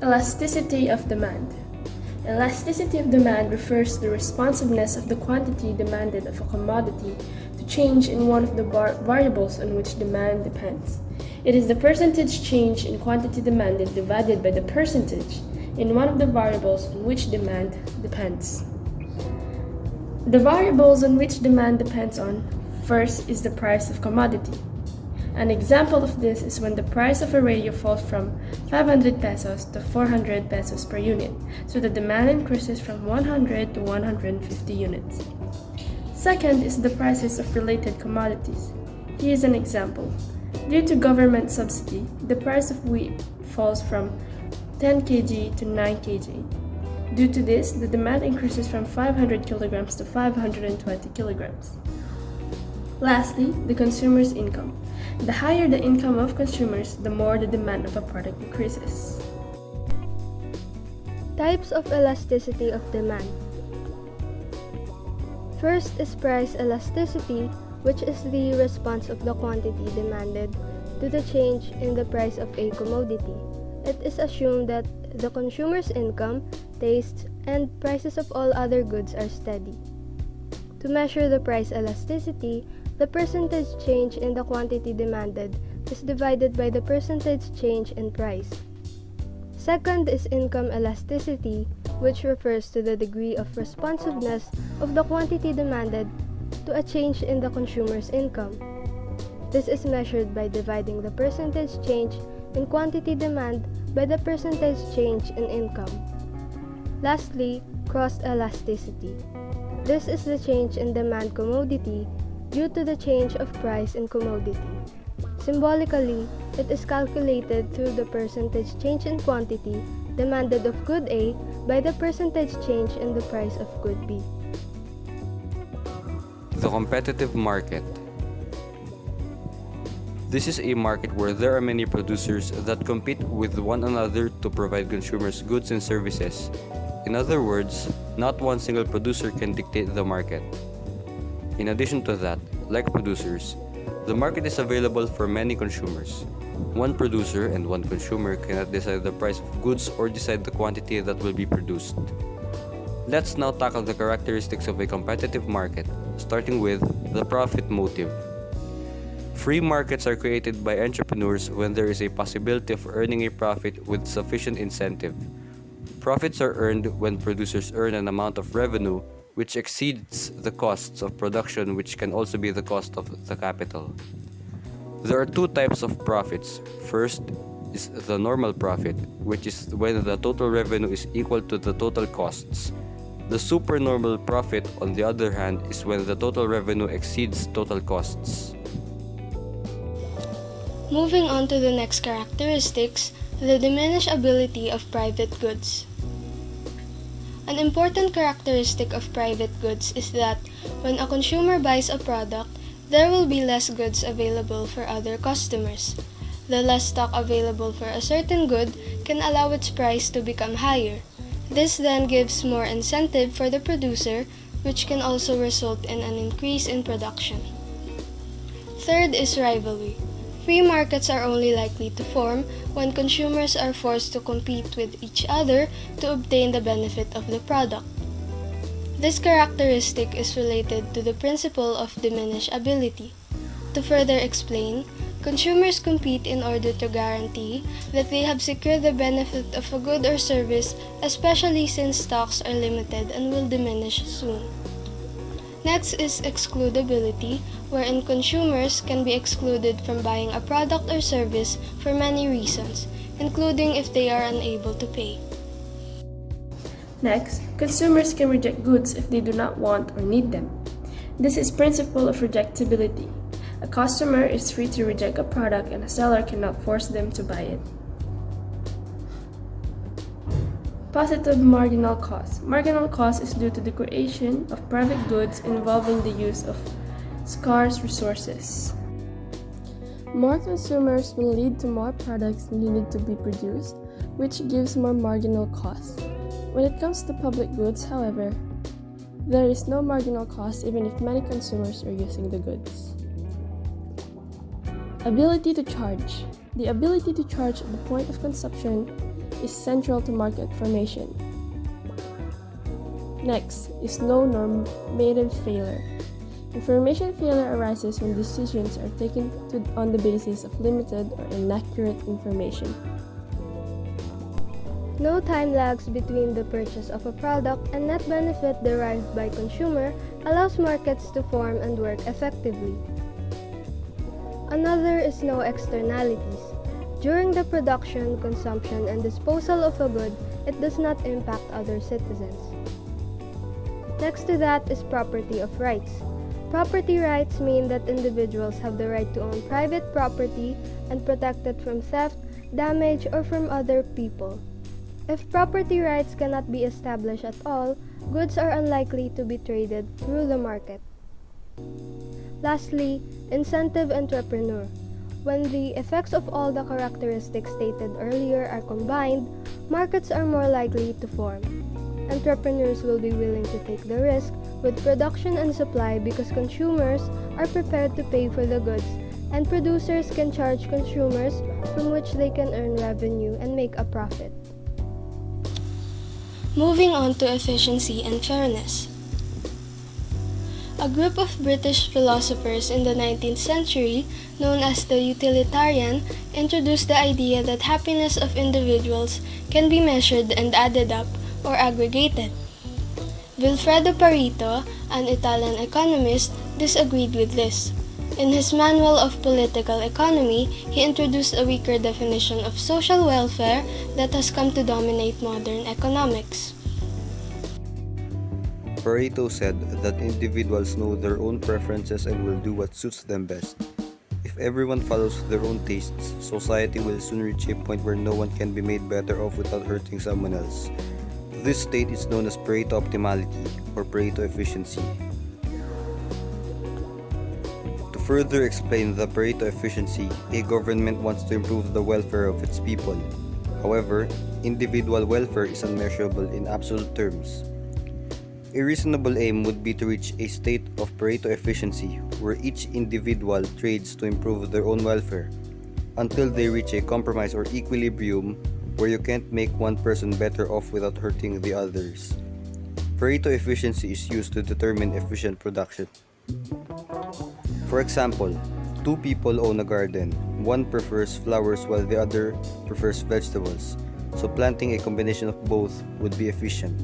Elasticity of demand. Elasticity of demand refers to the responsiveness of the quantity demanded of a commodity to change in one of the variables on which demand depends. It is the percentage change in quantity demanded divided by the percentage in one of the variables on which demand depends. The variables on which demand depends on, first is the price of commodity. An example of this is when the price of a radio falls from 500 pesos to 400 pesos per unit, so the demand increases from 100 to 150 units. Second is the prices of related commodities. Here is an example. Due to government subsidy, the price of wheat falls from 10 kg to 9 kg. Due to this, the demand increases from 500 kilograms to 520 kilograms. Lastly, the consumer's income. The higher the income of consumers, the more the demand of a product increases. Types of elasticity of demand. First is price elasticity, which is the response of the quantity demanded to the change in the price of a commodity. It is assumed that the consumer's income, tastes, and prices of all other goods are steady. To measure the price elasticity, the percentage change in the quantity demanded is divided by the percentage change in price. Second is income elasticity, which refers to the degree of responsiveness of the quantity demanded to a change in the consumer's income. This is measured by dividing the percentage change in quantity demand by the percentage change in income. Lastly, cost elasticity. This is the change in demand commodity due to the change of price in commodity. Symbolically, it is calculated through the percentage change in quantity demanded of good A by the percentage change in the price of good B. The competitive market. This is a market where there are many producers that compete with one another to provide consumers goods and services. In other words, not one single producer can dictate the market. In addition to that, like producers, the market is available for many consumers. One producer and one consumer cannot decide the price of goods or decide the quantity that will be produced. Let's now tackle the characteristics of a competitive market, starting with the profit motive. Free markets are created by entrepreneurs when there is a possibility of earning a profit with sufficient incentive. Profits are earned when producers earn an amount of revenue which exceeds the costs of production, which can also be the cost of the capital. There are two types of profits. First is the normal profit, which is when the total revenue is equal to the total costs. The supernormal profit, on the other hand, is when the total revenue exceeds total costs. Moving on to the next characteristics, the diminished ability of private goods. An important characteristic of private goods is that when a consumer buys a product, there will be less goods available for other customers. The less stock available for a certain good can allow its price to become higher. This then gives more incentive for the producer, which can also result in an increase in production. Third is rivalry. Free markets are only likely to form when consumers are forced to compete with each other to obtain the benefit of the product. This characteristic is related to the principle of diminished ability. To further explain, consumers compete in order to guarantee that they have secured the benefit of a good or service, especially since stocks are limited and will diminish soon. Next is excludability, wherein consumers can be excluded from buying a product or service for many reasons, including if they are unable to pay. Next, consumers can reject goods if they do not want or need them. This is principle of rejectability. A customer is free to reject a product and a seller cannot force them to buy it. Positive marginal cost. Marginal cost is due to the creation of private goods involving the use of scarce resources. More consumers will lead to more products needed to be produced, which gives more marginal cost. When it comes to public goods, however, there is no marginal cost even if many consumers are using the goods. Ability to charge. The ability to charge at the point of consumption is central to market formation. Next is no normative failure. Information failure arises when decisions are taken on the basis of limited or inaccurate information. No time lags between the purchase of a product and net benefit derived by consumer allows markets to form and work effectively. Another is no externalities. During the production, consumption, and disposal of a good, it does not impact other citizens. Next to that is property of rights. Property rights mean that individuals have the right to own private property and protect it from theft, damage, or from other people. If property rights cannot be established at all, goods are unlikely to be traded through the market. Lastly, incentive entrepreneur. When the effects of all the characteristics stated earlier are combined, markets are more likely to form. Entrepreneurs will be willing to take the risk with production and supply because consumers are prepared to pay for the goods, and producers can charge consumers from which they can earn revenue and make a profit. Moving on to efficiency and fairness. A group of British philosophers in the 19th century, known as the utilitarian, introduced the idea that happiness of individuals can be measured and added up or aggregated. Vilfredo Pareto, an Italian economist, disagreed with this. In his Manual of Political Economy, he introduced a weaker definition of social welfare that has come to dominate modern economics. Pareto said that individuals know their own preferences and will do what suits them best. If everyone follows their own tastes, society will soon reach a point where no one can be made better off without hurting someone else. This state is known as Pareto optimality or Pareto efficiency. To further explain the Pareto efficiency, a government wants to improve the welfare of its people. However, individual welfare is unmeasurable in absolute terms. A reasonable aim would be to reach a state of Pareto efficiency where each individual trades to improve their own welfare until they reach a compromise or equilibrium where you can't make one person better off without hurting the others. Pareto efficiency is used to determine efficient production. For example, two people own a garden. One prefers flowers while the other prefers vegetables, so planting a combination of both would be efficient.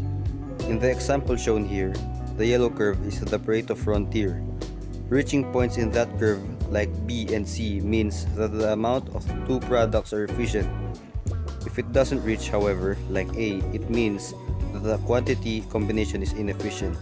In the example shown here, the yellow curve is the Pareto frontier. Reaching points in that curve, like B and C, means that the amount of two products are efficient. If it doesn't reach, however, like A, it means that the quantity combination is inefficient.